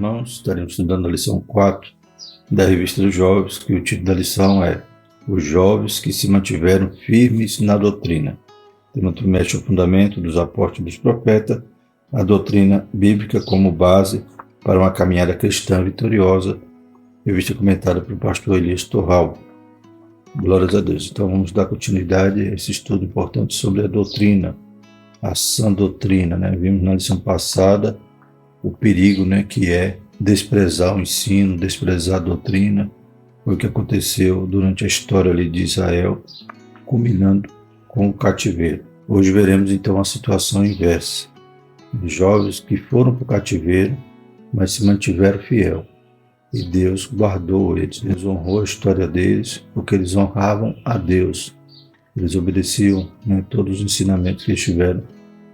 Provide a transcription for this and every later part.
irmãos, estaremos estudando a lição 4 da Revista dos Jovens, que o título da lição é Os Jovens que se mantiveram firmes na doutrina. O tema mexe o fundamento dos apóstolos e dos profetas, a doutrina bíblica como base para uma caminhada cristã vitoriosa, revista comentada pelo pastor Elias Torral. Glórias a Deus. Então vamos dar continuidade a esse estudo importante sobre a doutrina, a sã doutrina, né? Vimos na lição passada o perigo, né, que é desprezar o ensino, desprezar a doutrina. Foi o que aconteceu durante a história ali de Israel, culminando com o cativeiro. Hoje veremos então a situação inversa. Os jovens que foram para o cativeiro, mas se mantiveram fiel. E Deus guardou eles, Deus honrou a história deles, porque eles honravam a Deus. Eles obedeciam, né, todos os ensinamentos que eles tiveram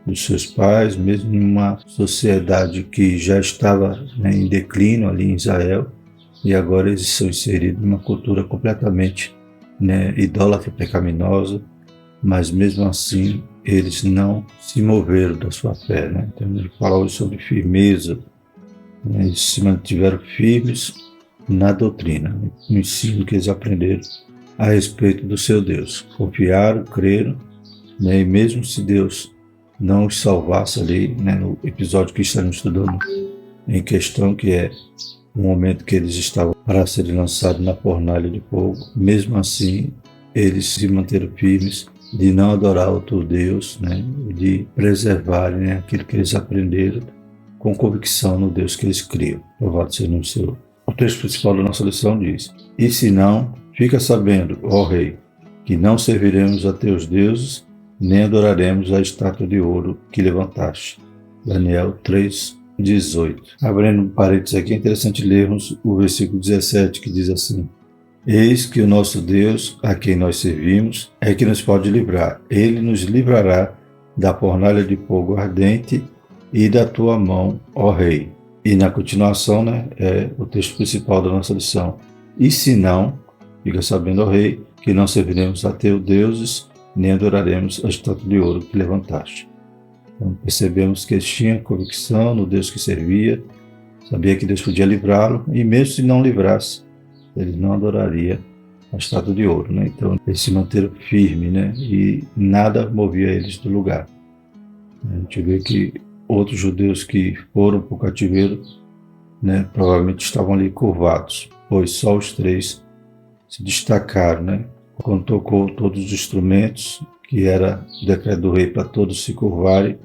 dos seus pais, mesmo em uma sociedade que já estava, né, em declínio ali em Israel, e agora eles são inseridos numa cultura completamente, né, idólatra, pecaminosa, mas mesmo assim eles não se moveram da sua fé. Né? Então ele fala hoje sobre firmeza. Eles se mantiveram firmes na doutrina, no ensino que eles aprenderam a respeito do seu Deus. Confiaram, creram, né? E mesmo se Deus não os salvasse ali, né, no episódio que estamos estudando em questão, que é o momento que eles estavam para serem lançados na fornalha de fogo, mesmo assim eles se manteram firmes de não adorar outro Deus, né, de preservarem, né, aquilo que eles aprenderam com convicção no Deus que eles criam. Louvado seja o nome do Senhor. O texto principal da nossa lição diz: E se não, fica sabendo, ó rei, que não serviremos a teus deuses, nem adoraremos a estátua de ouro que levantaste. Daniel 3:18. Abrindo um parênteses aqui, é interessante lermos o versículo 17, que diz assim: Eis que o nosso Deus, a quem nós servimos, é que nos pode livrar. Ele nos livrará da fornalha de fogo ardente e da tua mão, ó rei. E na continuação, né, é o texto principal da nossa lição. E se não, fica sabendo, ó rei, que não serviremos a teus deuses, nem adoraremos a estátua de ouro que levantaste. Então percebemos que eles tinham convicção no Deus que servia, sabia que Deus podia livrá-lo, e mesmo se não livrasse, eles não adorariam a estátua de ouro. Né? Então eles se manteram firmes, né? E nada movia eles do lugar. A gente vê que outros judeus que foram para o cativeiro, né, provavelmente estavam ali curvados, pois só os três se destacaram, né? Quando tocou todos os instrumentos, que era o decreto do rei para todos se curvarem,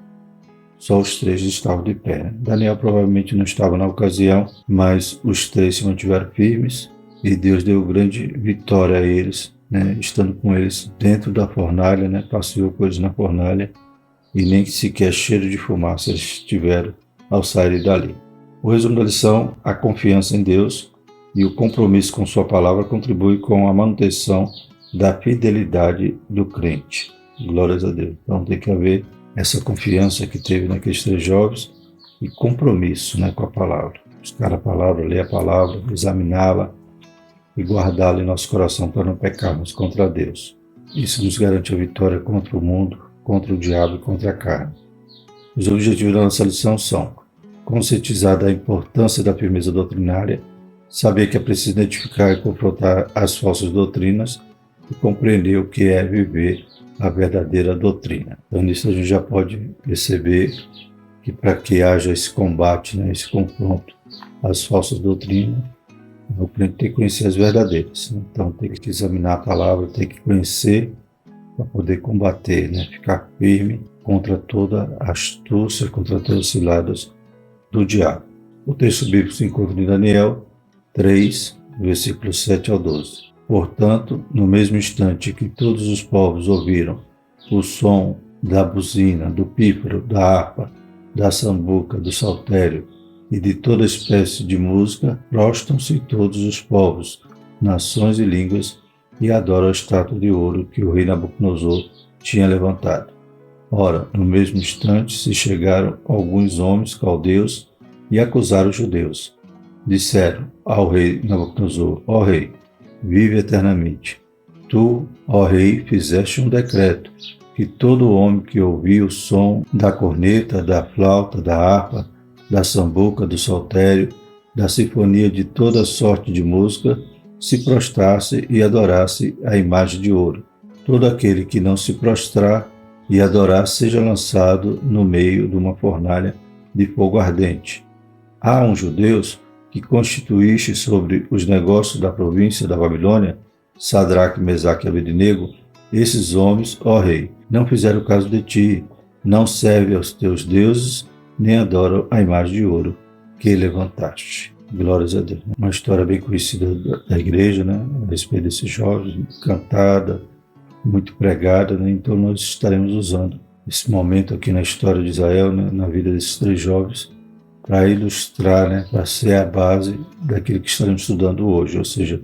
só os três estavam de pé. Né? Daniel provavelmente não estava na ocasião, mas os três se mantiveram firmes e Deus deu grande vitória a eles, né? Estando com eles dentro da fornalha, né? Passeou com eles na fornalha, e nem sequer cheiro de fumaça eles tiveram ao saírem dali. O resumo da lição: a confiança em Deus e o compromisso com sua palavra contribui com a manutenção da fidelidade do crente. Glórias a Deus. Então tem que haver essa confiança que teve naqueles três jovens e compromisso, né, com a palavra. Buscar a palavra, ler a palavra, examiná-la e guardá-la em nosso coração para não pecarmos contra Deus. Isso nos garante a vitória contra o mundo, contra o diabo e contra a carne. Os objetivos da nossa lição são: conscientizar da importância da firmeza doutrinária, saber que é preciso identificar e confrontar as falsas doutrinas e compreender o que é viver a verdadeira doutrina. Então nisso a gente já pode perceber que para que haja esse combate, né, esse confronto às falsas doutrinas, o crente tem que conhecer as verdadeiras. Né? Então tem que examinar a palavra, tem que conhecer para poder combater, né? Ficar firme contra toda astúcia, contra todas as ciladas do diabo. O texto bíblico se encontra em Daniel 3, versículos 7 ao 12. Portanto, no mesmo instante que todos os povos ouviram o som da buzina, do pífaro, da harpa, da sambuca, do saltério e de toda espécie de música, prostram-se todos os povos, nações e línguas, e adoram a estátua de ouro que o rei Nabucodonosor tinha levantado. Ora, no mesmo instante se chegaram alguns homens caldeus e acusaram os judeus. Disseram ao rei Nabucodonosor: Ó rei, vive eternamente. Tu, ó rei, fizeste um decreto que todo homem que ouvir o som da corneta, da flauta, da harpa, da sambuca, do saltério da sinfonia de toda sorte de música, se prostrasse e adorasse a imagem de ouro. Todo aquele que não se prostrar e adorar seja lançado no meio de uma fornalha de fogo ardente. Há uns judeus que constituíste sobre os negócios da província da Babilônia, Sadraque, Mesaque e Abednego. Esses homens, ó rei, não fizeram caso de ti, não servem aos teus deuses, nem adoram a imagem de ouro que levantaste. Glórias a Deus. Uma história bem conhecida da igreja, né? A respeito desses jovens, cantada, muito pregada, né? Então nós estaremos usando esse momento aqui na história de Israel, né? Na vida desses 3 jovens, para ilustrar, né? Para ser a base daquilo que estaremos estudando hoje, ou seja,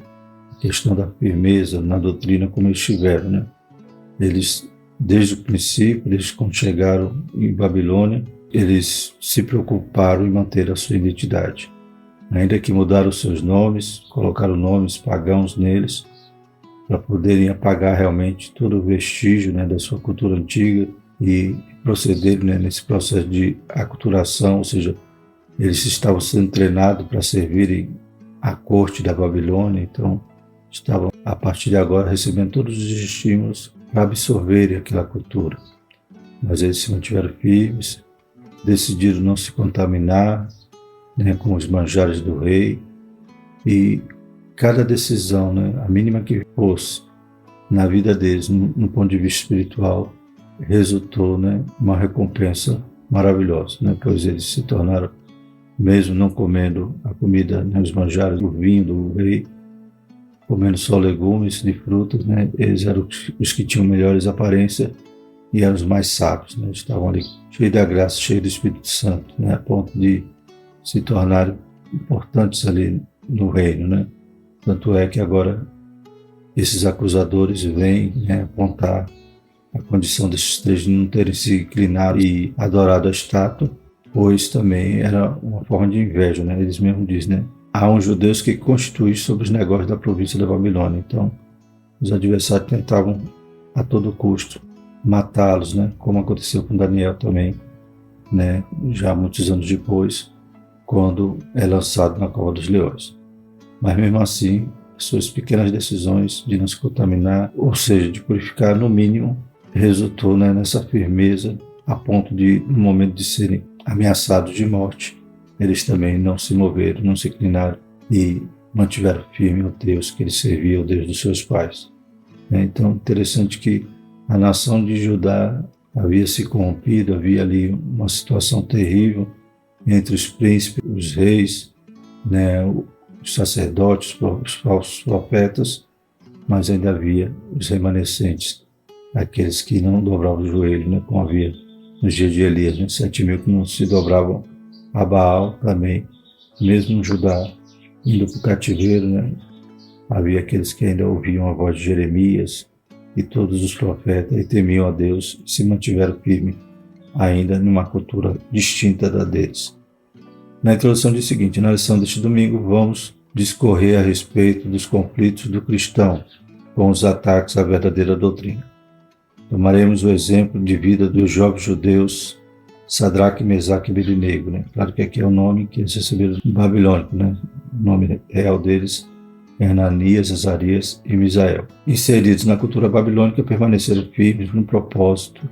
a questão da firmeza na doutrina como eles tiveram, né? Eles, desde o princípio, eles quando chegaram em Babilônia, eles se preocuparam em manter a sua identidade. Ainda que mudaram seus nomes, colocaram nomes pagãos neles, para poderem apagar realmente todo o vestígio, né, da sua cultura antiga e procederem, né, nesse processo de aculturação, ou seja, eles estavam sendo treinados para servirem à corte da Babilônia, então estavam, a partir de agora, recebendo todos os estímulos para absorverem aquela cultura. Mas eles se mantiveram firmes, decidiram não se contaminar, né, com os manjares do rei, e cada decisão, né, a mínima que fosse, na vida deles, no ponto de vista espiritual, resultou, né, uma recompensa maravilhosa, né, pois eles se tornaram, mesmo não comendo a comida, né, os manjares do vinho do rei, comendo só legumes e frutas, né, eles eram os que tinham melhores aparências e eram os mais sábios, né, estavam ali cheios da graça, cheios do Espírito Santo, né, a ponto de se tornaram importantes ali no reino, né? Tanto é que agora esses acusadores vêm, né, apontar a condição desses 3 de não terem se inclinado e adorado a estátua, pois também era uma forma de inveja, né? Eles mesmos dizem, né? Há uns judeus que constituem sobre os negócios da província da Babilônia. Então, os adversários tentavam a todo custo matá-los, né? Como aconteceu com Daniel também, né? Já muitos anos depois, quando é lançado na cova dos leões. Mas mesmo assim, suas pequenas decisões de não se contaminar, ou seja, de purificar no mínimo, resultou, né, nessa firmeza a ponto de, no momento de serem ameaçados de morte, eles também não se moveram, não se inclinaram e mantiveram firme o Deus que eles serviam, o Deus dos seus pais. Então, interessante que a nação de Judá havia se corrompido, havia ali uma situação terrível, entre os príncipes, os reis, né, os sacerdotes, os falsos profetas, mas ainda havia os remanescentes, aqueles que não dobravam o joelho, né, como havia nos dias de Elias, né, 7.000 que não se dobravam a Baal também, mesmo no Judá, indo para o cativeiro, né, havia aqueles que ainda ouviam a voz de Jeremias e todos os profetas e temiam a Deus e se mantiveram firmes ainda numa cultura distinta da deles. Na introdução diz o seguinte: na lição deste domingo vamos discorrer a respeito dos conflitos do cristão com os ataques à verdadeira doutrina. Tomaremos o exemplo de vida dos jovens judeus Sadraque, Mesaque e Abednego, né? Claro que aqui é o nome que eles receberam do babilônico, né? O nome real deles é Ananias, Azarias e Misael. Inseridos na cultura babilônica, permaneceram firmes no propósito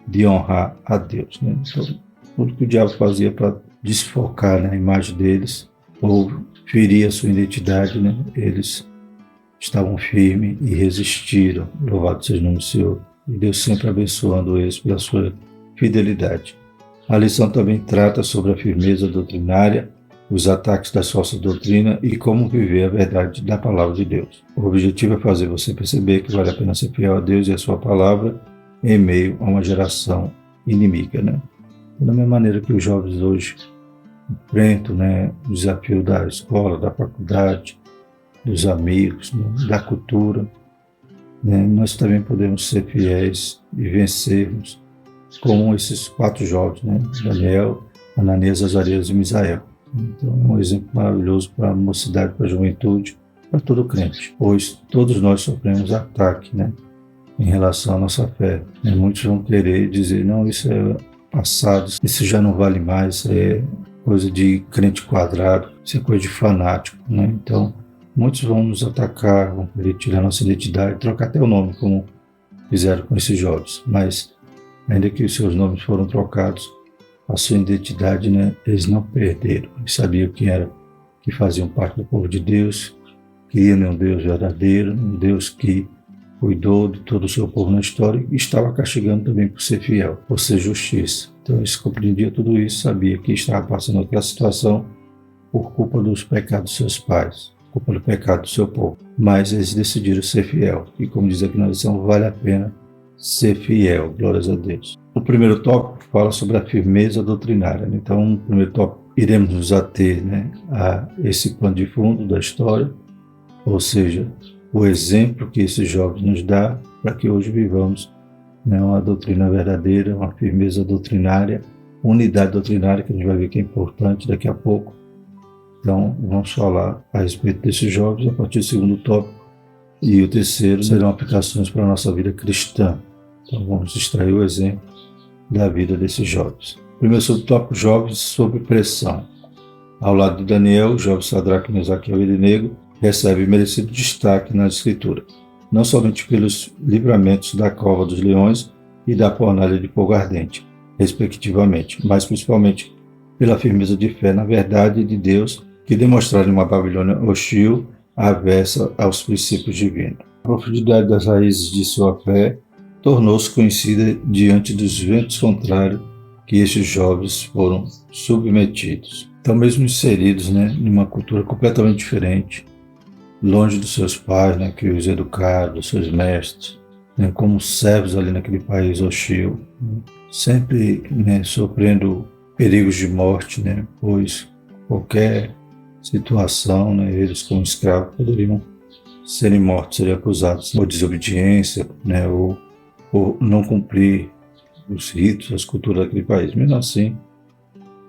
de honrar a Deus, né? Então, tudo que o diabo fazia para desfocar, né, a imagem deles ou ferir a sua identidade, né, eles estavam firmes e resistiram. Louvado seja o nome do Senhor. E Deus sempre abençoando eles pela sua fidelidade. A lição também trata sobre a firmeza doutrinária, os ataques da falsa doutrina e como viver a verdade da palavra de Deus. O objetivo é fazer você perceber que vale a pena ser fiel a Deus e a sua palavra em meio a uma geração inimiga, né? Da mesma maneira que os jovens hoje enfrentam, né, o desafio da escola, da faculdade, dos amigos, né, da cultura, né, nós também podemos ser fiéis e vencermos como esses 4 jovens, né, Daniel, Ananias, Azarias e Misael. Então é um exemplo maravilhoso para a mocidade, para a juventude, para todo crente, pois todos nós sofremos ataque, né, em relação à nossa fé. Muitos vão querer dizer, não, isso é passado, isso já não vale mais, é coisa de crente quadrado, isso é coisa de fanático, né? Então, muitos vão nos atacar, vão querer tirar nossa identidade, trocar até o nome, como fizeram com esses jovens. Mas, ainda que os seus nomes foram trocados, a sua identidade, né, eles não perderam. Eles sabiam quem era, que faziam parte do povo de Deus, que iam em um Deus verdadeiro, um Deus que cuidou de todo o seu povo na história e estava castigando também por ser fiel, por ser justiça. Então eles compreendiam tudo isso, sabia que estava passando aquela situação por culpa dos pecados dos seus pais, culpa do pecado do seu povo. Mas eles decidiram ser fiel. E como diz aqui na lição, vale a pena ser fiel, glórias a Deus. O primeiro tópico fala sobre a firmeza doutrinária. Então, no primeiro tópico, iremos nos ater, né, a esse pano de fundo da história, ou seja, o exemplo que esses jovens nos dá para que hoje vivamos, né, uma doutrina verdadeira, uma firmeza doutrinária, unidade doutrinária, que a gente vai ver que é importante daqui a pouco. Então, vamos falar a respeito desses jovens a partir do segundo tópico. E o terceiro serão aplicações para a nossa vida cristã. Então, vamos extrair o exemplo da vida desses jovens. Primeiro subtópico, jovens sob pressão. Ao lado de Daniel, o jovem Sadraque, Mesaque e Abednego recebe merecido destaque na Escritura, não somente pelos livramentos da cova dos leões e da fornalha de fogo ardente, respectivamente, mas principalmente pela firmeza de fé na verdade de Deus que demonstraram em uma Babilônia hostil, avessa aos princípios divinos. A profundidade das raízes de sua fé tornou-se conhecida diante dos ventos contrários que estes jovens foram submetidos. Então, mesmo inseridos, né, em uma cultura completamente diferente, longe dos seus pais, né, que os educaram, dos seus mestres, né, como servos ali naquele país hostil, né, sempre, né, sofrendo perigos de morte, né, pois qualquer situação, né, eles como escravos poderiam serem mortos, seriam acusados por desobediência, né, ou por não cumprir os ritos, as culturas daquele país. Mesmo assim,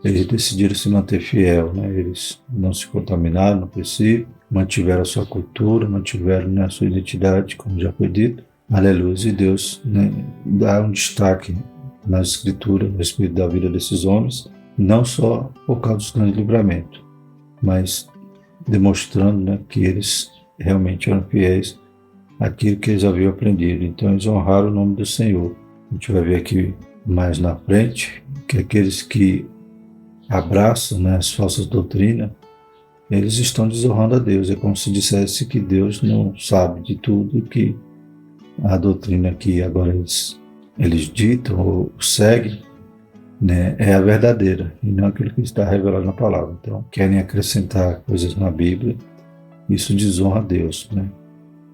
eles decidiram se manter fiel, né? Eles não se contaminaram no princípio, mantiveram a sua cultura, mantiveram, né, a sua identidade, como já foi dito. Aleluia. E Deus, né, dá um destaque na Escritura a respeito da vida desses homens, não só por causa dos grandes livramentos, mas demonstrando, né, que eles realmente eram fiéis àquilo que eles haviam aprendido. Então eles honraram o nome do Senhor. A gente vai ver aqui mais na frente que aqueles que abraçam, né, as falsas doutrinas, eles estão desonrando a Deus. É como se dissesse que Deus não sabe de tudo, que a doutrina que agora eles ditam ou seguem, né, é a verdadeira e não aquilo que está revelado na palavra. Então, querem acrescentar coisas na Bíblia, isso desonra a Deus, né?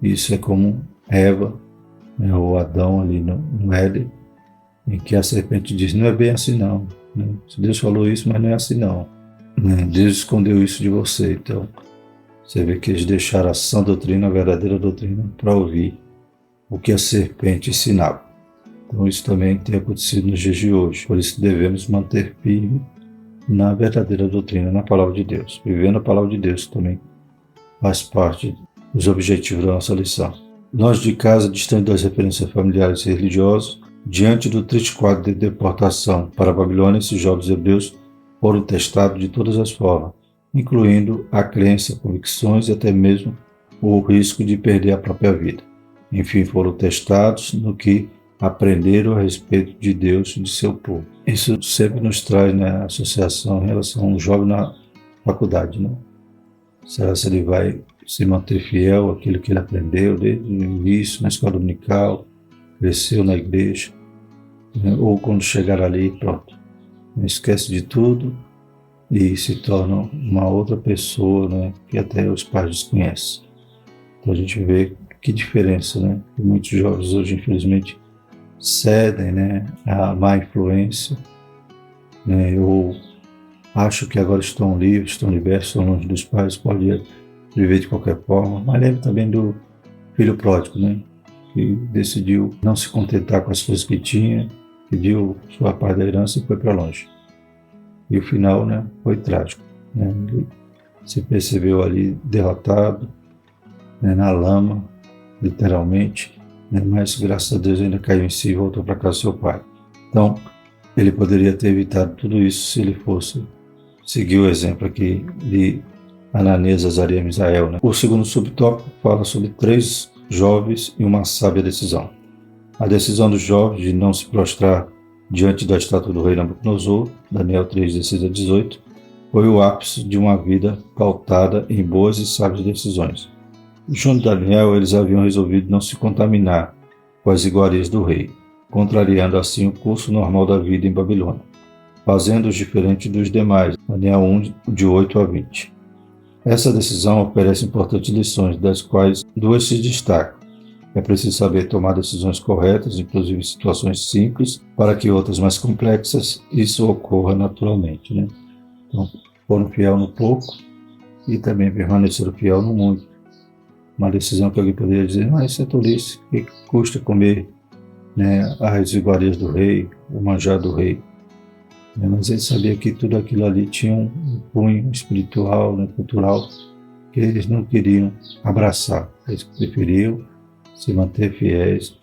Isso é como Eva, né, ou Adão ali no Éden, em que a serpente diz, não é bem assim não, né? Deus falou isso, mas não é assim não, né? Deus escondeu isso de você. Então, você vê que eles deixaram a sã doutrina, a verdadeira doutrina, para ouvir o que a serpente ensinava. Então isso também tem acontecido nos dias de hoje. Por isso devemos manter firme na verdadeira doutrina, na palavra de Deus. Vivendo a palavra de Deus também faz parte dos objetivos da nossa lição. Longe de casa, distante das referências familiares e religiosas, diante do triste quadro de deportação para a Babilônia, esses jovens hebreus foram testados de todas as formas, incluindo a crença, convicções e até mesmo o risco de perder a própria vida. Enfim, foram testados no que aprenderam a respeito de Deus e de seu povo. Isso sempre nos traz, né, a associação em relação ao jovem na faculdade, né? Será se ele vai se manter fiel àquilo que ele aprendeu desde o início, na escola dominical, cresceu na igreja, né? Ou quando chegar ali, pronto, esquece de tudo e se torna uma outra pessoa, né, que até os pais desconhecem. Então a gente vê que diferença, né? Que muitos jovens hoje, infelizmente, cedem, né, à má influência, né, ou acham que agora estão livres, estão libertos, estão longe dos pais, podem viver de qualquer forma. Mas lembra também do filho pródigo, né, que decidiu não se contentar com as coisas que tinha, pediu sua parte da herança e foi para longe. E o final, né, foi trágico, né? Ele se percebeu ali derrotado, né, na lama, literalmente, né, mas graças a Deus ainda caiu em si e voltou para casa do seu pai. Então, ele poderia ter evitado tudo isso se ele fosse seguir o exemplo aqui de Ananias, Azarias e Misael, né? O segundo subtópico fala sobre 3 jovens e uma sábia decisão. A decisão dos jovens de não se prostrar diante da estátua do rei Nabucodonosor, Daniel 3:16-18, foi o ápice de uma vida pautada em boas e sábias decisões. Junto de Daniel, eles haviam resolvido não se contaminar com as iguarias do rei, contrariando assim o curso normal da vida em Babilônia, fazendo-os diferentes dos demais. Daniel 1:8-20. Essa decisão oferece importantes lições, das quais 2 se destacam. É preciso saber tomar decisões corretas, inclusive em situações simples, para que outras mais complexas isso ocorra naturalmente, né? Então, foram fiel no pouco e também permaneceram fiel no muito. Uma decisão que alguém poderia dizer, mas isso é tolice, o que custa comer, né, as iguarias do rei, o manjar do rei? Mas ele sabia que tudo aquilo ali tinha um cunho espiritual, né, cultural, que eles não queriam abraçar. Eles preferiam se manter fiéis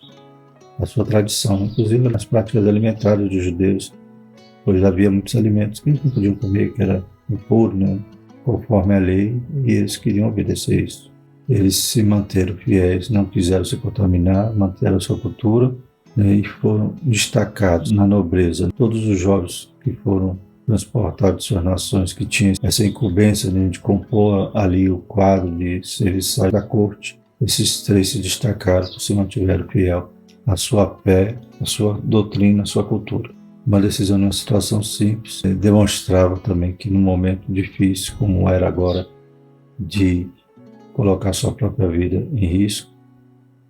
à sua tradição, inclusive nas práticas alimentares dos judeus, pois havia muitos alimentos que eles não podiam comer, que era impuro, né, conforme a lei, e eles queriam obedecer isso. Eles se manteram fiéis, não quiseram se contaminar, manteram a sua cultura, né, e foram destacados na nobreza. Todos os jovens que foram transportados de suas nações, que tinham essa incumbência, né, de compor ali o quadro de serviçais da corte, esses 3 se destacaram por se mantiveram fiel à sua fé, à sua doutrina, à sua cultura. Uma decisão numa situação simples demonstrava também que num momento difícil, como era agora, de colocar sua própria vida em risco,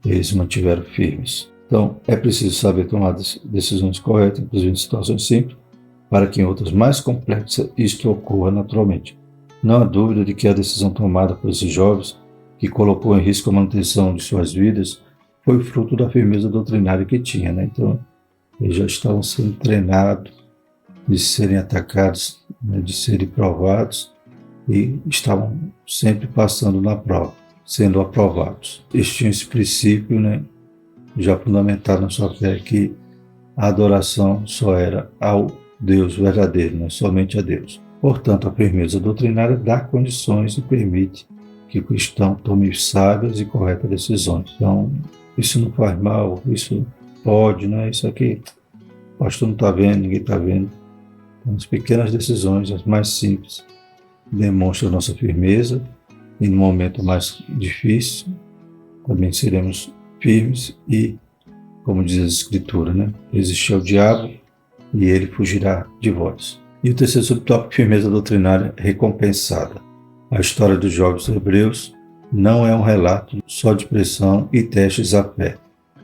eles se mantiveram firmes. Então, é preciso saber tomar decisões corretas, inclusive em situações simples, para que em outras mais complexas isto ocorra naturalmente. Não há dúvida de que a decisão tomada por esses jovens, que colocou em risco a manutenção de suas vidas, foi fruto da firmeza doutrinária que tinha, né? Então, eles já estavam sendo treinados de serem atacados, né, de serem provados, e estavam sempre passando na prova, sendo aprovados. Eles tinham esse princípio, né, já fundamentado na sua fé, que a adoração só era ao Deus verdadeiro, né, somente a Deus. Portanto, a firmeza doutrinária dá condições e permite que o cristão tome sábias e corretas decisões. Então, isso não faz mal, isso pode, né? Isso aqui o pastor não está vendo, ninguém está vendo. Então, as pequenas decisões, as mais simples, demonstram a nossa firmeza, e no momento mais difícil também seremos firmes e, como diz a Escritura, né, resistir ao diabo e ele fugirá de vós. E o terceiro subtópico, firmeza doutrinária recompensada. A história dos jovens hebreus não é um relato só de pressão e testes à fé,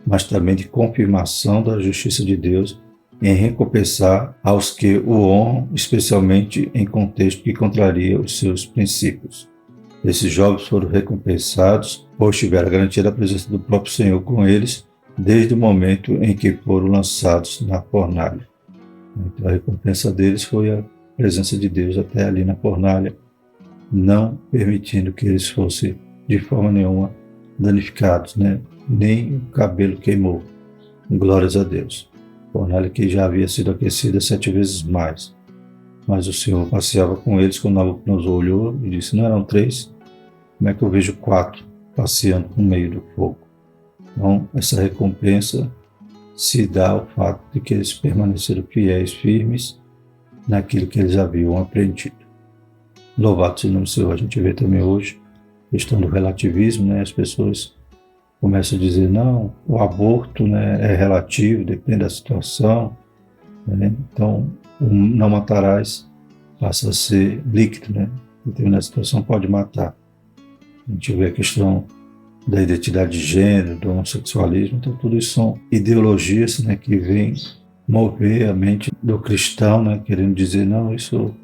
mas também de confirmação da justiça de Deus em recompensar aos que o honram, especialmente em contexto que contraria os seus princípios. Esses jovens foram recompensados, pois tiveram a garantia da presença do próprio Senhor com eles, desde o momento em que foram lançados na fornalha. Então, a recompensa deles foi a presença de Deus até ali na fornalha, não permitindo que eles fossem de forma nenhuma danificados, né? Nem o cabelo queimou. Glórias a Deus. Fornalha que já havia sido aquecida 7 vezes mais. Mas o Senhor passeava com eles quando Nabucodonosor olhou e disse, não eram 3? Como é que eu vejo 4 passeando no meio do fogo? Então, essa recompensa se dá ao fato de que eles permaneceram fiéis, firmes, naquilo que eles haviam aprendido. Louvado seja o nome do Senhor. A gente vê também hoje a questão do relativismo, né? As pessoas começam a dizer, não, o aborto, né, é relativo, depende da situação, né? Então, o não matarás passa a ser líquido, né? Determinada situação pode matar. A gente vê a questão da identidade de gênero, do homossexualismo, então tudo isso são ideologias, né, que vêm mover a mente do cristão, né, querendo dizer, não, isso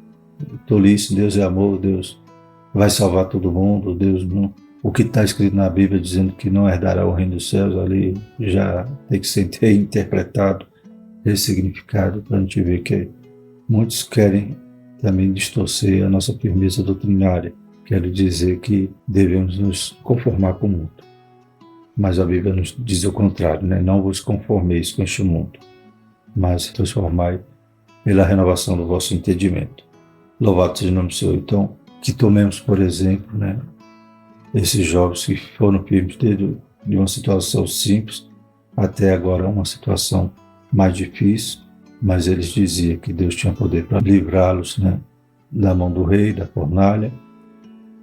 é tolice, Deus é amor, Deus vai salvar todo mundo, Deus não... O que está escrito na Bíblia dizendo que não herdará o reino dos céus, ali já tem que ser interpretado, ressignificado, para a gente ver que muitos querem também distorcer a nossa firmeza doutrinária. Quero dizer que devemos nos conformar com o mundo. Mas a Bíblia nos diz o contrário, né? Não vos conformeis com este mundo, mas transformai pela renovação do vosso entendimento. Louvado seja o nome do Senhor. Então, que tomemos, por exemplo, né, esses jovens que foram firmes de uma situação simples até agora uma situação mais difícil, mas eles diziam que Deus tinha poder para livrá-los, né, da mão do rei, da fornalha.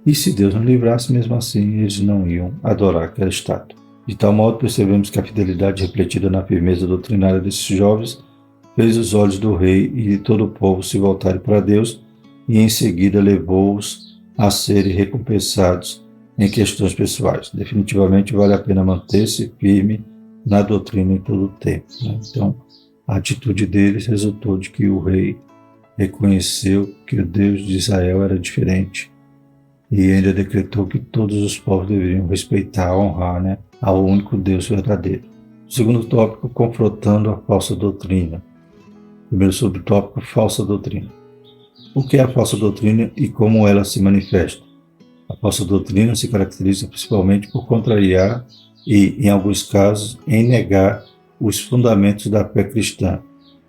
E se Deus não livrasse, mesmo assim, eles não iam adorar aquela estátua. De tal modo, percebemos que a fidelidade refletida na firmeza doutrinária desses jovens fez os olhos do rei e de todo o povo se voltarem para Deus e em seguida levou-os a serem recompensados em questões pessoais. Definitivamente vale a pena manter-se firme na doutrina em todo o tempo, né? Então, a atitude deles resultou de que o rei reconheceu que o Deus de Israel era diferente e ainda decretou que todos os povos deveriam respeitar, honrar, né, ao único Deus verdadeiro. Segundo tópico, confrontando a falsa doutrina. Primeiro subtópico, falsa doutrina. O que é a falsa doutrina e como ela se manifesta? A falsa doutrina se caracteriza principalmente por contrariar e, em alguns casos, em negar os fundamentos da fé cristã,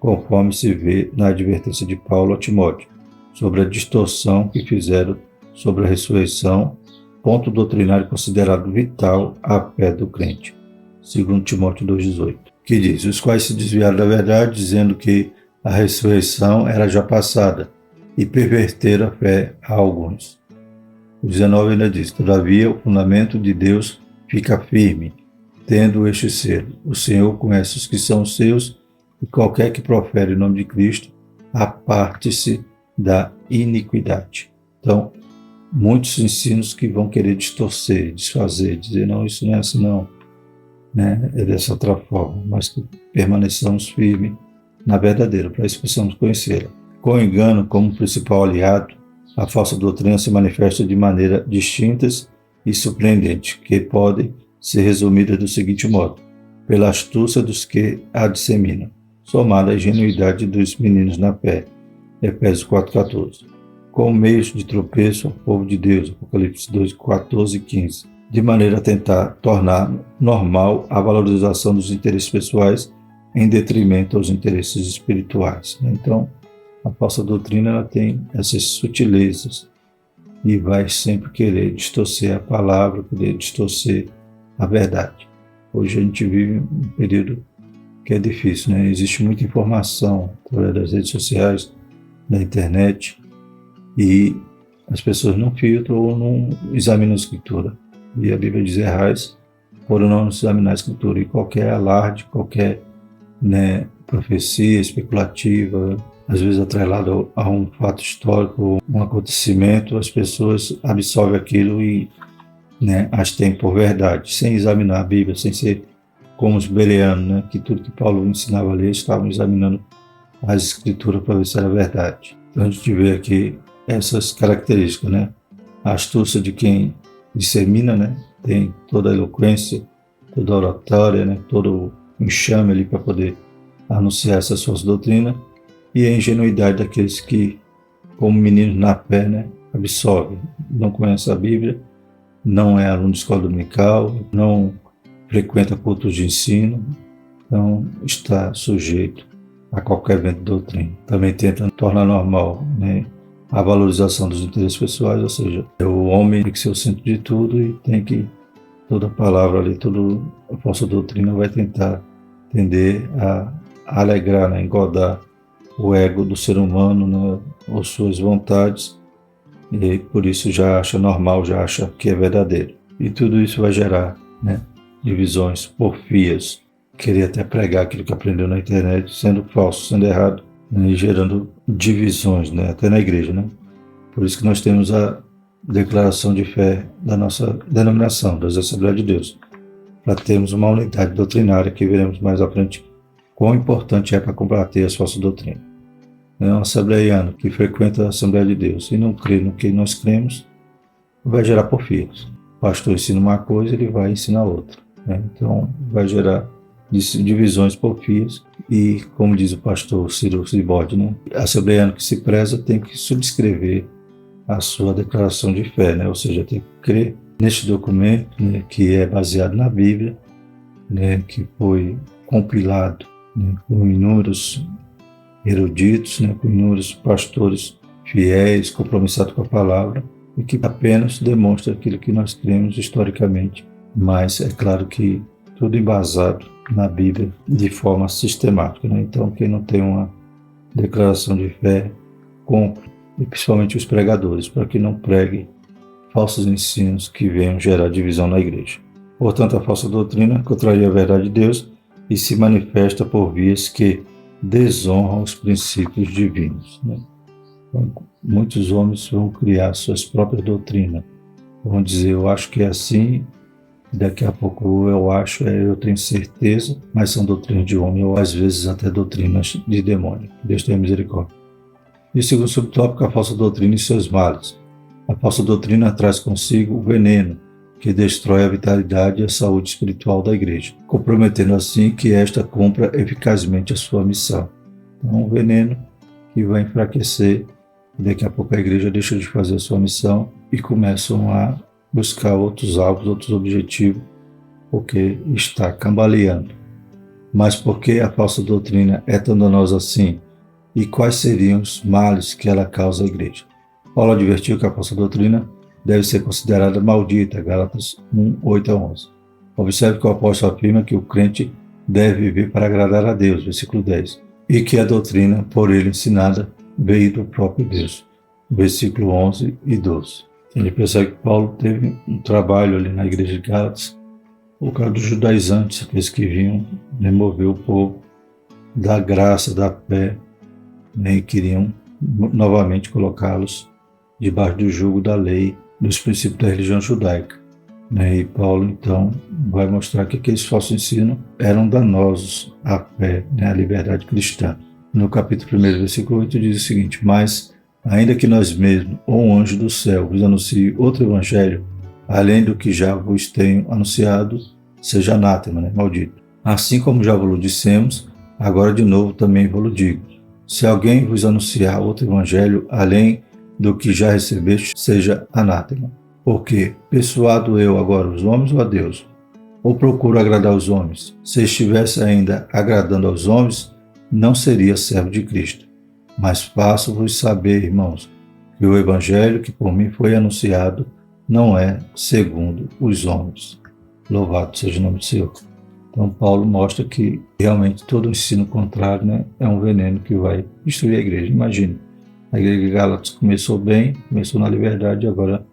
conforme se vê na advertência de Paulo a Timóteo, sobre a distorção que fizeram sobre a ressurreição, ponto doutrinário considerado vital à fé do crente. Segundo Timóteo 2,18, que diz, os quais se desviaram da verdade, dizendo que a ressurreição era já passada, e perverteram a fé a alguns. O 19 ainda diz, todavia o fundamento de Deus fica firme, tendo este selo. O Senhor conhece os que são seus, e qualquer que profere o nome de Cristo, aparte-se da iniquidade. Então, muitos ensinos que vão querer distorcer, desfazer, dizer, não, isso não é assim não, né? É dessa outra forma, mas que permaneçamos firmes na verdadeira, para isso possamos conhecê-la. Com o engano como principal aliado, a falsa doutrina se manifesta de maneira distintas e surpreendente, que podem ser resumidas do seguinte modo, pela astúcia dos que a disseminam, somada à ingenuidade dos meninos na fé, Efésios 4,14. Com meios de tropeço ao povo de Deus, Apocalipse 2,14 e 15, de maneira a tentar tornar normal a valorização dos interesses pessoais em detrimento aos interesses espirituais. Então, a falsa doutrina ela tem essas sutilezas e vai sempre querer distorcer a palavra, querer distorcer a verdade. Hoje a gente vive um período que é difícil, né? Existe muita informação através das redes sociais, da internet, e as pessoas não filtram ou não examinam a Escritura. E a Bíblia diz errais por não examinar a Escritura. E qualquer alarde, qualquer, né, profecia especulativa, às vezes atrelado a um fato histórico, um acontecimento, as pessoas absorvem aquilo e, né, as têm por verdade, sem examinar a Bíblia, sem ser como os bereanos, né, que tudo que Paulo ensinava a ler, estavam examinando as Escrituras para ver se era verdade. Então a gente vê aqui essas características, né? A astúcia de quem dissemina, né? Tem toda a eloquência, toda a oratória, né? Todo o enxame ali para poder anunciar essas suas doutrinas, e a ingenuidade daqueles que, como meninos na fé, né? Absorvem, não conhece a Bíblia, não é aluno de escola dominical, não frequenta cultos de ensino, então está sujeito a qualquer vento de doutrina. Também tenta tornar normal, né, a valorização dos interesses pessoais, ou seja, o homem tem que ser o centro de tudo e tem que, toda palavra ali, toda a falsa doutrina vai tentar tender a alegrar, né, engodar o ego do ser humano, né, ou suas vontades, e por isso já acha normal, já acha que é verdadeiro. E tudo isso vai gerar, né, divisões, porfias, querer até pregar aquilo que aprendeu na internet, sendo falso, sendo errado, né, e gerando divisões, né, até na igreja, né? Por isso que nós temos a declaração de fé da nossa denominação, das Assembleias de Deus, para termos uma unidade doutrinária que veremos mais à frente quão importante é para combater as falsas doutrinas. Um assembleiano que frequenta a Assembleia de Deus e não crê no que nós cremos, vai gerar porfias. O pastor ensina uma coisa, ele vai ensinar outra, né? Então vai gerar divisões, porfias, e como diz o pastor Ciro Cibode, né, assembleiano que se preza tem que subscrever a sua declaração de fé, né, ou seja, tem que crer neste documento, né, que é baseado na Bíblia, né, que foi compilado, né, com inúmeros eruditos, né, com inúmeros pastores fiéis, compromissados com a palavra e que apenas demonstra aquilo que nós cremos historicamente. Mas é claro que tudo embasado na Bíblia de forma sistemática, né? Então, quem não tem uma declaração de fé, compre, e principalmente os pregadores, para que não pregue falsos ensinos que venham gerar divisão na igreja. Portanto, a falsa doutrina contraria a verdade de Deus e se manifesta por vias que desonram os princípios divinos, né? Então, muitos homens vão criar suas próprias doutrinas. Vão dizer, eu acho que é assim, daqui a pouco eu acho, eu tenho certeza, mas são doutrinas de homem, ou às vezes até doutrinas de demônio. Deus tenha misericórdia. E o segundo subtópico, a falsa doutrina e seus males. A falsa doutrina traz consigo o veneno, que destrói a vitalidade e a saúde espiritual da igreja, comprometendo assim que esta cumpra eficazmente a sua missão. Então, um veneno que vai enfraquecer, e daqui a pouco a igreja deixa de fazer a sua missão e começam a buscar outros alvos, outros objetivos, porque está cambaleando. Mas por que a falsa doutrina é tão danosa assim? E quais seriam os males que ela causa à igreja? Paulo advertiu que a falsa doutrina deve ser considerada maldita, Gálatas 1, 8 a 11. Observe que o apóstolo afirma que o crente deve viver para agradar a Deus, versículo 10, e que a doutrina por ele ensinada veio do próprio Deus, versículo 11 e 12. A gente percebe que Paulo teve um trabalho ali na igreja de Gálatas, por causa dos judaizantes, aqueles que vinham remover o povo da graça, da fé, né, e queriam novamente colocá-los debaixo do jugo da lei, dos princípios da religião judaica, né? E Paulo, então, vai mostrar que aqueles falsos ensinos eram danosos à fé, né, à liberdade cristã. No capítulo 1, versículo 8, diz o seguinte: mas, ainda que nós mesmos, ou um anjo do céu, vos anuncie outro evangelho, além do que já vos tenho anunciado, seja anátema, né, maldito. Assim como já vos dissemos, agora de novo também vos digo: se alguém vos anunciar outro evangelho, além do que já recebeste, seja anátema. Porque persuado eu agora os homens ou a Deus? Ou procuro agradar os homens? Se estivesse ainda agradando aos homens, não seria servo de Cristo. Mas faço-vos saber, irmãos, que o evangelho que por mim foi anunciado não é segundo os homens. Louvado seja o nome do Senhor. Então Paulo mostra que realmente todo ensino contrário, né, é um veneno que vai destruir a igreja. Imagine, a igreja de Gálatas começou bem, começou na liberdade e agora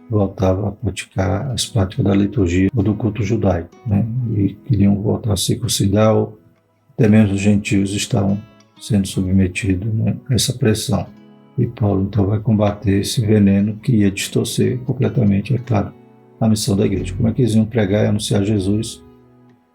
voltava a praticar as práticas da liturgia ou do culto judaico, né? E queriam voltar a circuncidar, ou até mesmo os gentios estavam sendo submetidos, né, a essa pressão. E Paulo então vai combater esse veneno que ia distorcer completamente, é claro, a missão da igreja. Como é que eles iam pregar e anunciar Jesus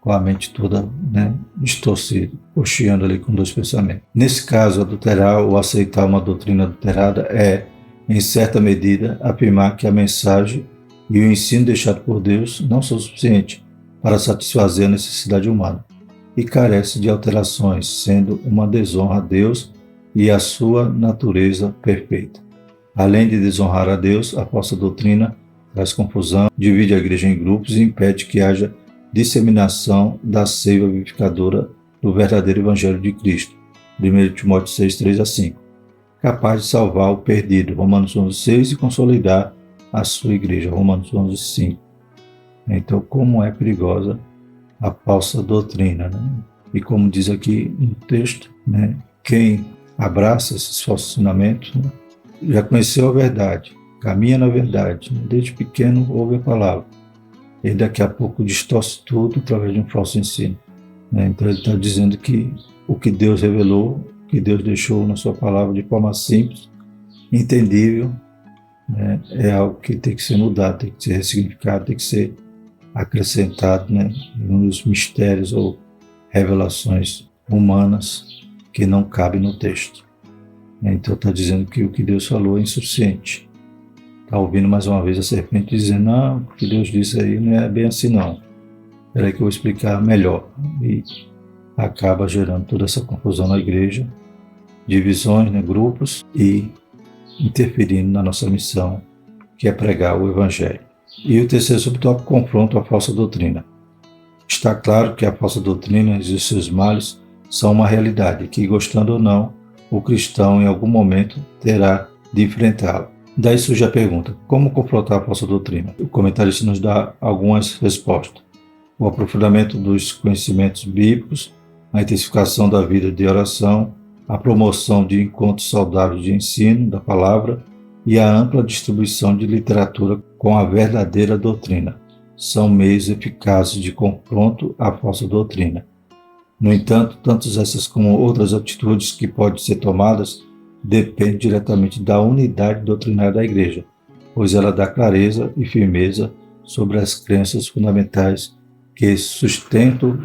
com a mente toda, né, distorcida, cocheando ali com dois pensamentos? Nesse caso, adulterar ou aceitar uma doutrina adulterada é, em certa medida, afirmar que a mensagem e o ensino deixado por Deus não são suficientes para satisfazer a necessidade humana e carece de alterações, sendo uma desonra a Deus e a sua natureza perfeita. Além de desonrar a Deus, a falsa doutrina traz confusão, divide a igreja em grupos e impede que haja disseminação da seiva vivificadora do verdadeiro Evangelho de Cristo. 1 Timóteo 6, 3 a 5. Capaz de salvar o perdido, Romanos 11, 6, e consolidar a sua igreja, Romanos 11, 5. Então, como é perigosa a falsa doutrina, né? E como diz aqui no texto, né, quem abraça esses falsos ensinamentos, né, já conheceu a verdade, caminha na verdade, né? Desde pequeno ouve a palavra, e daqui a pouco distorce tudo através de um falso ensino, né? Então ele está dizendo que o que Deus revelou, que Deus deixou na sua palavra de forma simples, entendível, né, é algo que tem que ser mudado, tem que ser ressignificado, tem que ser acrescentado, né, nos mistérios ou revelações humanas que não cabem no texto. Então está dizendo que o que Deus falou é insuficiente. Está ouvindo mais uma vez a serpente dizendo: não, o que Deus disse aí não é bem assim não. Espera aí que eu vou explicar melhor. E acaba gerando toda essa confusão na igreja, divisões, né, grupos, e interferindo na nossa missão, que é pregar o Evangelho. E o terceiro subtópico, confronto à falsa doutrina. Está claro que a falsa doutrina e os seus males são uma realidade, que, gostando ou não, o cristão em algum momento terá de enfrentá-la. Daí surge a pergunta: como confrontar a falsa doutrina? O comentarista nos dá algumas respostas. O aprofundamento dos conhecimentos bíblicos, a intensificação da vida de oração, a promoção de encontros saudáveis de ensino da palavra e a ampla distribuição de literatura com a verdadeira doutrina são meios eficazes de confronto à falsa doutrina. No entanto, tanto essas como outras atitudes que podem ser tomadas dependem diretamente da unidade doutrinária da Igreja, pois ela dá clareza e firmeza sobre as crenças fundamentais que sustentam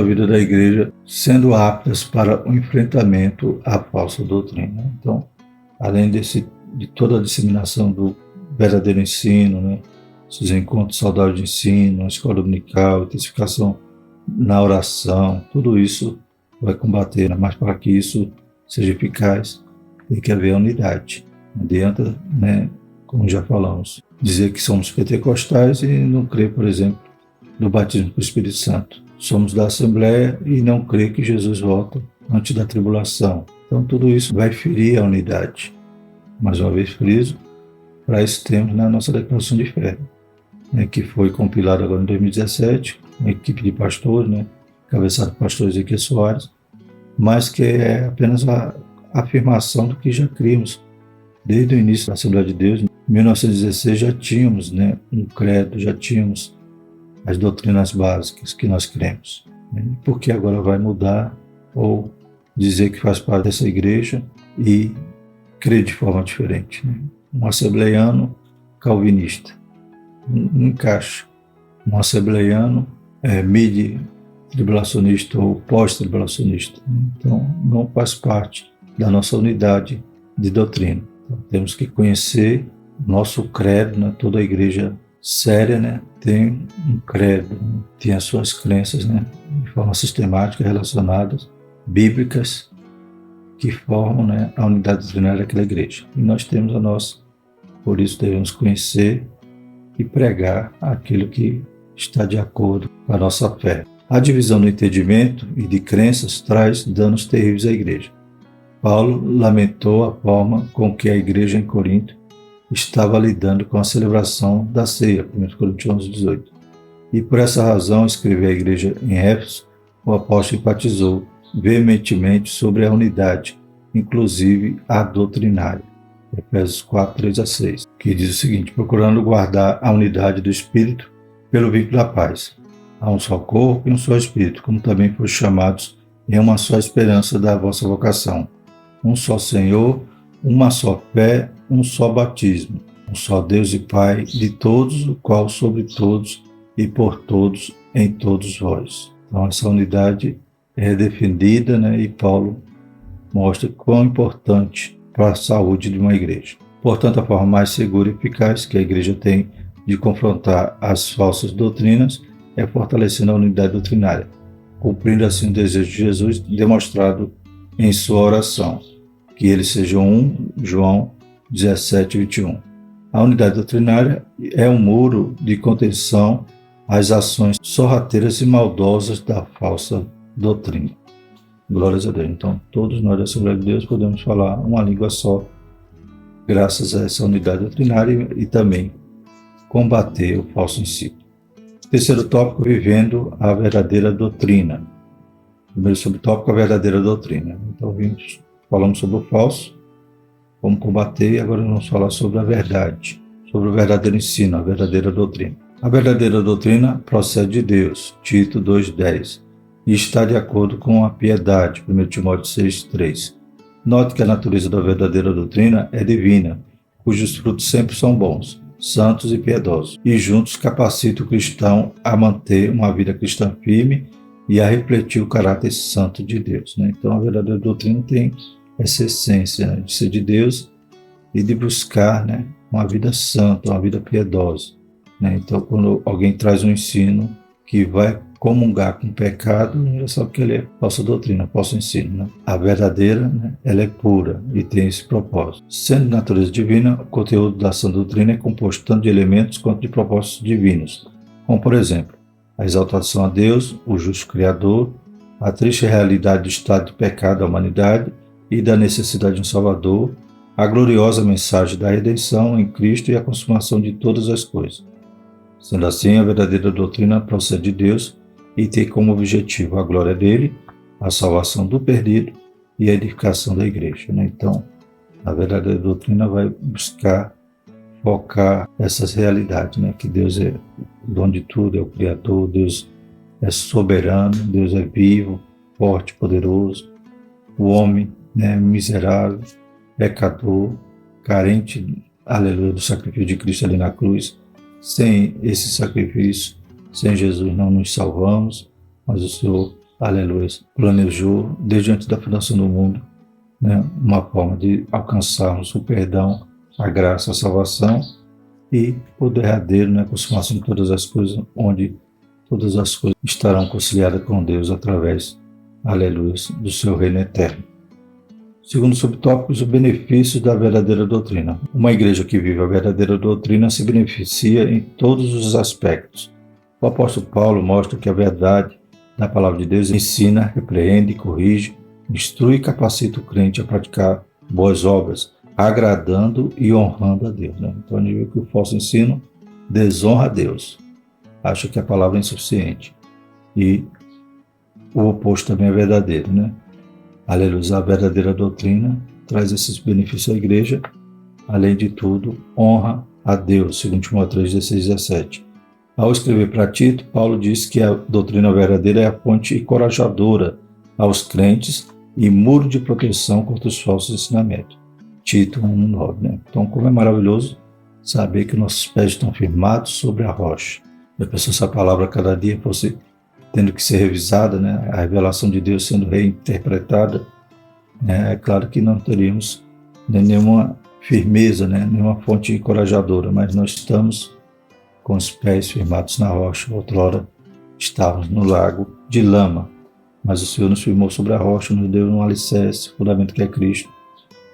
a vida da Igreja, sendo aptas para o enfrentamento à falsa doutrina. Então, além de toda a disseminação do verdadeiro ensino, esses encontros saudáveis de ensino, a escola dominical, intensificação na oração, tudo isso vai combater, mas para que isso seja eficaz, tem que haver unidade. Não adianta, como já falamos, dizer que somos pentecostais e não crer, por exemplo, no batismo com o Espírito Santo. Somos da Assembleia e não crer que Jesus volta antes da tribulação. Então tudo isso vai ferir a unidade. Mais uma vez friso, para isso temos na nossa declaração de fé, que foi compilada agora em 2017, uma equipe de pastores, cabeçada por pastor Ezequiel Soares, mas que é apenas a afirmação do que já críamos. Desde o início da Assembleia de Deus, em 1916, já tínhamos um credo, já tínhamos as doutrinas básicas que nós cremos. Por que agora vai mudar ou dizer que faz parte dessa igreja e crer de forma diferente? Um assembleiano calvinista não encaixa. Um assembleiano mid-tribulacionista ou pós-tribulacionista. Então, não faz parte da nossa unidade de doutrina. Então, temos que conhecer o nosso credo, toda a igreja séria, tem um credo, tem as suas crenças, de forma sistemática, relacionadas, bíblicas, que formam a unidade doutrinária daquela igreja. E nós temos a nossa, por isso devemos conhecer e pregar aquilo que está de acordo com a nossa fé. A divisão do entendimento e de crenças traz danos terríveis à igreja. Paulo lamentou a forma com que a igreja em Corinto estava lidando com a celebração da ceia, 1 Coríntios 11:18. E por essa razão, escreveu à igreja em Éfeso, o apóstolo enfatizou veementemente sobre a unidade, inclusive a doutrinária. Efésios 4:3-6, que diz o seguinte: procurando guardar a unidade do Espírito pelo vínculo da paz. Há um só corpo e um só Espírito, como também foram chamados em uma só esperança da vossa vocação. Um só Senhor, uma só fé, um só batismo, um só Deus e Pai de todos, o qual sobre todos e por todos em todos vós. Então essa unidade é defendida, e Paulo mostra quão importante para a saúde de uma igreja. Portanto, a forma mais segura e eficaz que a igreja tem de confrontar as falsas doutrinas é fortalecendo a unidade doutrinária, cumprindo assim o desejo de Jesus demonstrado em sua oração, que eles sejam um, João 17:21. A unidade doutrinária é um muro de contenção às ações sorrateiras e maldosas da falsa doutrina. Glórias a Deus. Então, todos nós da Assembleia de Deus podemos falar uma língua só, graças a essa unidade doutrinária e também combater o falso ensino. Terceiro tópico, vivendo a verdadeira doutrina. Primeiro subtópico, a verdadeira doutrina. Então, falamos sobre o falso, como combater, e agora vamos falar sobre a verdade, sobre o verdadeiro ensino, a verdadeira doutrina. A verdadeira doutrina procede de Deus, Tito 2:10, e está de acordo com a piedade, 1 Timóteo 6:3. Note que a natureza da verdadeira doutrina é divina, cujos frutos sempre são bons, santos e piedosos, e juntos capacitam o cristão a manter uma vida cristã firme e a refletir o caráter santo de Deus. Então, a verdadeira doutrina tem essa essência de ser de Deus e de buscar uma vida santa, uma vida piedosa. Então, quando alguém traz um ensino que vai comungar com o pecado, já sabe que ele é falsa doutrina, falso ensino. A verdadeira, ela é pura e tem esse propósito. Sendo de natureza divina, o conteúdo da sã doutrina é composto tanto de elementos quanto de propósitos divinos, como, por exemplo, a exaltação a Deus, o justo Criador, a triste realidade do estado de pecado da humanidade e da necessidade de um Salvador, a gloriosa mensagem da redenção em Cristo e a consumação de todas as coisas. Sendo assim, a verdadeira doutrina procede de Deus e tem como objetivo a glória dele, a salvação do perdido e a edificação da igreja. Então, a verdadeira doutrina vai buscar focar essas realidades, que Deus é o dono de tudo, é o Criador, Deus é soberano, Deus é vivo, forte, poderoso, o homem miserável, pecador, carente, aleluia, do sacrifício de Cristo ali na cruz. Sem esse sacrifício, sem Jesus não nos salvamos, mas o Senhor, aleluia, planejou desde antes da fundação do mundo, uma forma de alcançarmos o perdão, a graça, a salvação e o derradeiro, a consumação de todas as coisas, onde todas as coisas estarão conciliadas com Deus através, aleluia, do seu reino eterno. Segundo subtópico, os benefícios da verdadeira doutrina. Uma igreja que vive a verdadeira doutrina se beneficia em todos os aspectos. O apóstolo Paulo mostra que a verdade da palavra de Deus ensina, repreende, corrige, instrui e capacita o crente a praticar boas obras, agradando e honrando a Deus. Então a gente vê que o falso ensino desonra a Deus, acha que a palavra é insuficiente. E o oposto também é verdadeiro, Aleluia, a verdadeira doutrina traz esses benefícios à igreja, além de tudo, honra a Deus, segundo Timóteo 3, 16 e 17. Ao escrever para Tito, Paulo diz que a doutrina verdadeira é a ponte encorajadora aos crentes e muro de proteção contra os falsos ensinamentos. Tito 1:9. Então, como é maravilhoso saber que nossos pés estão firmados sobre a rocha. A pessoa, essa palavra cada dia fosse tendo que ser revisada, a revelação de Deus sendo reinterpretada, é claro que não teríamos nenhuma firmeza, nenhuma fonte encorajadora, mas nós estamos com os pés firmados na rocha. Outrora estávamos no lago de lama, mas o Senhor nos firmou sobre a rocha, nos deu um alicerce, fundamento que é Cristo.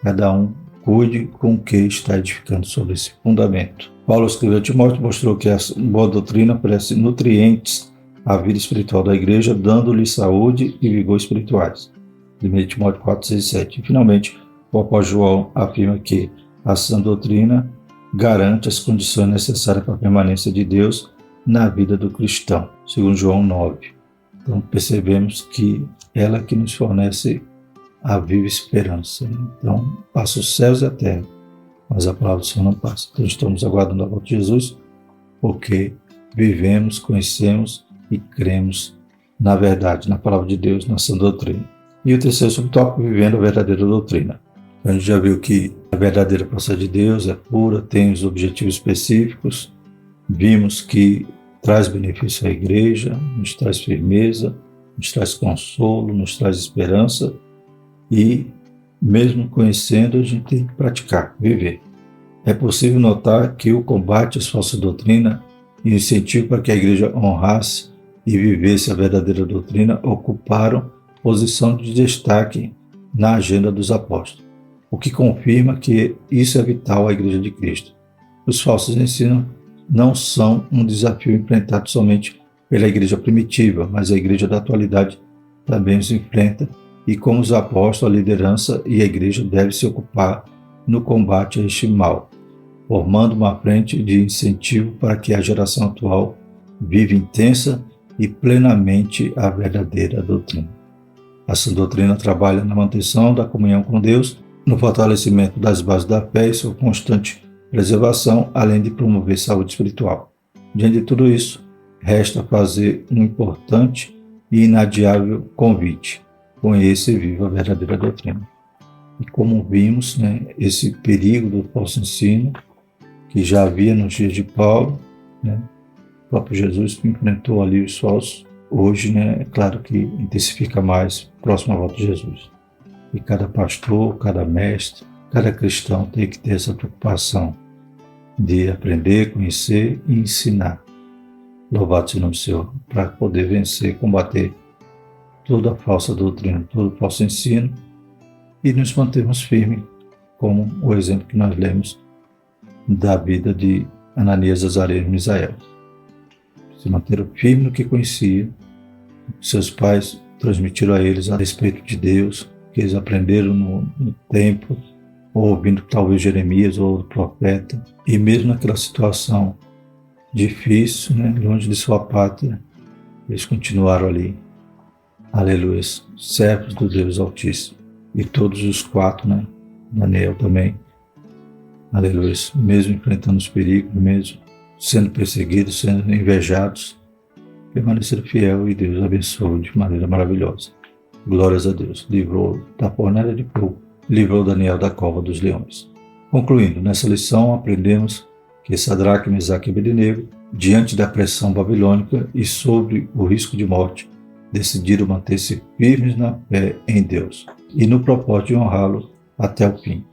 Cada um cuide com o que está edificando sobre esse fundamento. Paulo escreveu a Timóteo, mostrou que a boa doutrina oferece nutrientes à vida espiritual da igreja, dando-lhe saúde e vigor espirituais. 1 Timóteo 4, 6 e 7. E, finalmente, o apóstolo João afirma que a sã doutrina garante as condições necessárias para a permanência de Deus na vida do cristão, segundo João 9. Então, percebemos que ela que nos fornece a viva esperança. Então, passa os céus e a terra, mas a palavra do Senhor não passa. Então, estamos aguardando a volta de Jesus, porque vivemos, conhecemos e cremos na verdade, na palavra de Deus, na sã doutrina. E o terceiro subtópico, vivendo a verdadeira doutrina. A gente já viu que a verdadeira procede de Deus, é pura, tem os objetivos específicos. Vimos que traz benefício à igreja, nos traz firmeza, nos traz consolo, nos traz esperança. E, mesmo conhecendo, a gente tem que praticar, viver. É possível notar que o combate às falsas doutrinas e o incentivo para que a igreja honrasse e vivesse a verdadeira doutrina ocuparam posição de destaque na agenda dos apóstolos, o que confirma que isso é vital à Igreja de Cristo. Os falsos ensinos não são um desafio enfrentado somente pela igreja primitiva, mas a igreja da atualidade também os enfrenta, e como os apóstolos, a liderança e a igreja devem se ocupar no combate a este mal, formando uma frente de incentivo para que a geração atual viva intensa e plenamente a verdadeira doutrina. Essa doutrina trabalha na manutenção da comunhão com Deus, no fortalecimento das bases da fé e sua constante preservação, além de promover saúde espiritual. Diante de tudo isso, resta fazer um importante e inadiável convite: conheça e viva a verdadeira doutrina. E como vimos, esse perigo do falso ensino, que já havia nos dias de Paulo, o próprio Jesus que enfrentou ali os falsos, hoje, é claro que intensifica mais próximo à volta de Jesus. E cada pastor, cada mestre, cada cristão tem que ter essa preocupação de aprender, conhecer e ensinar. Louvado seja o nome do Senhor, para poder vencer, combater toda a falsa doutrina, todo o falso ensino e nos mantermos firmes, como o exemplo que nós lemos da vida de Ananias, Azarias e Misael. Se manteram firmes no que conheciam, seus pais transmitiram a eles a respeito de Deus, que eles aprenderam no templo, ou ouvindo talvez Jeremias ou o profeta, e mesmo naquela situação difícil, né, longe de sua pátria, eles continuaram ali. Aleluia, servos do Deus Altíssimo. E todos os 4, né, Daniel também, aleluia, mesmo enfrentando os perigos, mesmo sendo perseguidos, sendo invejados, permaneceram fiel e Deus abençoou de maneira maravilhosa. Glórias a Deus. Livrou da fornalha de fogo, livrou Daniel da cova dos leões. Concluindo, nessa lição aprendemos que Sadraque, Mesaque e Abednego, diante da pressão babilônica e sobre o risco de morte, decidiram manter-se firmes na fé em Deus e no propósito de honrá-lo até o fim.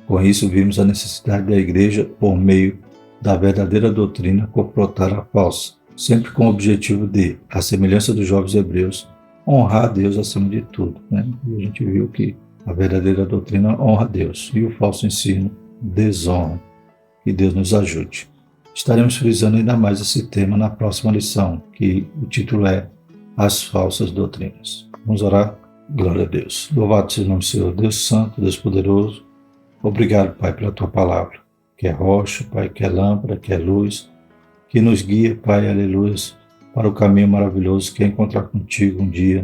Com isso, vimos a necessidade da igreja, por meio da verdadeira doutrina, confrontar a falsa, sempre com o objetivo de, à semelhança dos jovens hebreus, honrar a Deus acima de tudo. Né? E a gente viu que a verdadeira doutrina honra a Deus e o falso ensino desonra. Que Deus nos ajude. Estaremos frisando ainda mais esse tema na próxima lição, que o título é As Falsas Doutrinas. Vamos orar? Glória a Deus. Louvado seja o nome do Senhor, Deus Santo, Deus Poderoso. Obrigado, Pai, pela Tua palavra, que é rocha, Pai, que é lâmpada, que é luz, que nos guia, Pai, aleluia, para o caminho maravilhoso que é encontrar contigo um dia,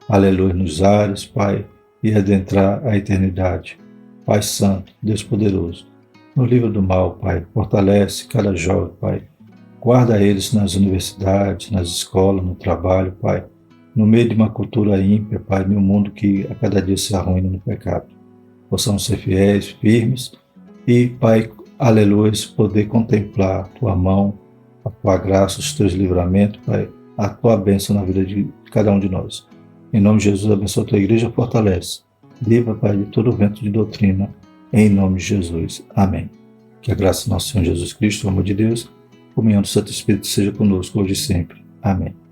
aleluia, nos ares, Pai, e adentrar a eternidade. Pai Santo, Deus Poderoso, no livro do mal, Pai, fortalece cada jovem, Pai, guarda eles nas universidades, nas escolas, no trabalho, Pai, no meio de uma cultura ímpia, Pai, de um mundo que a cada dia se arruína no pecado. Possamos ser fiéis, firmes e, Pai, aleluia, poder contemplar a Tua mão, a Tua graça, os Teus livramentos, Pai, a Tua bênção na vida de cada um de nós. Em nome de Jesus, abençoa a Tua igreja, fortalece. Livra, Pai, de todo vento de doutrina, em nome de Jesus. Amém. Que a graça do nosso Senhor Jesus Cristo, o amor de Deus, a comunhão do Santo Espírito seja conosco hoje e sempre. Amém.